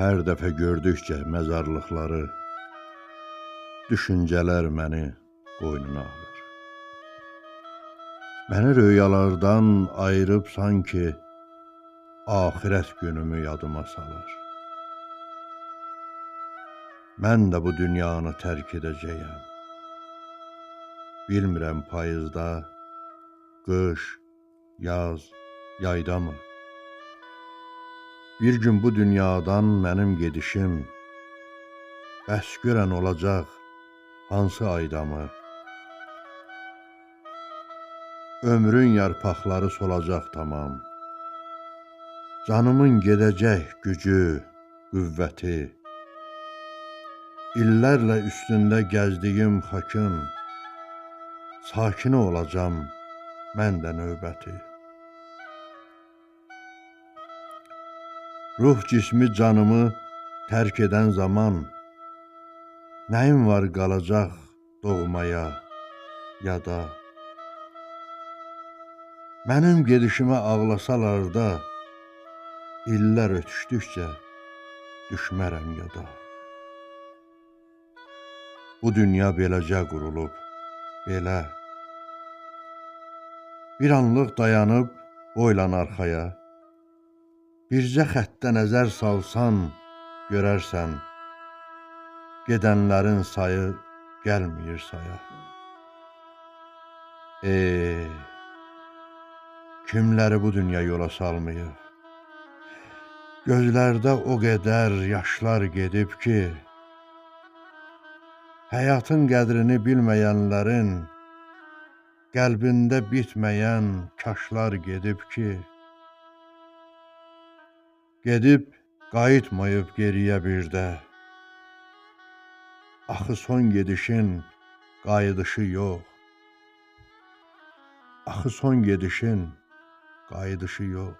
Hər dəfə gördükcə məzarlıqları, düşüncələr məni qoynuna alır. Məni röyalardan ayırıb sanki axirət günümü yadıma salır. Mən də bu dünyanı tərk edəcəyəm. Bilmirəm payızda, qış, yaz, yayda mı? Bir gün bu dünyadan mənim gedişim bəs görən olacaq hansı ayda mı? Ömrün yarpaqları solacaq tamam. Canımın gedəcək gücü, qüvvəti. İllərlə üstündə gəzdiyim xakın sakini olacam mən də növbəti. Ruh cismi canımı tərk edən zaman nəyim var qalacaq doğmaya ya da mənim gedişimə ağlasalar da illər ötüşdükcə düşmərəm yada. Bu dünya beləcə qurulub, belə. Bir anlıq dayanıb boylan arxaya, bircə xəttə nəzər salsan görərsən, gedənlərin sayı gəlmir saya. Kimləri bu dünya yola salmayıb? Gözlərdə o qədər yaşlar gedib ki, həyatın qədrini bilməyənlərin qəlbində bitməyən kaşlar gedib ki, gedib qayıtmayıb geriyə birdə. Axı son gedişin qayıdışı yox. Axı son gedişin qayıdışı yox.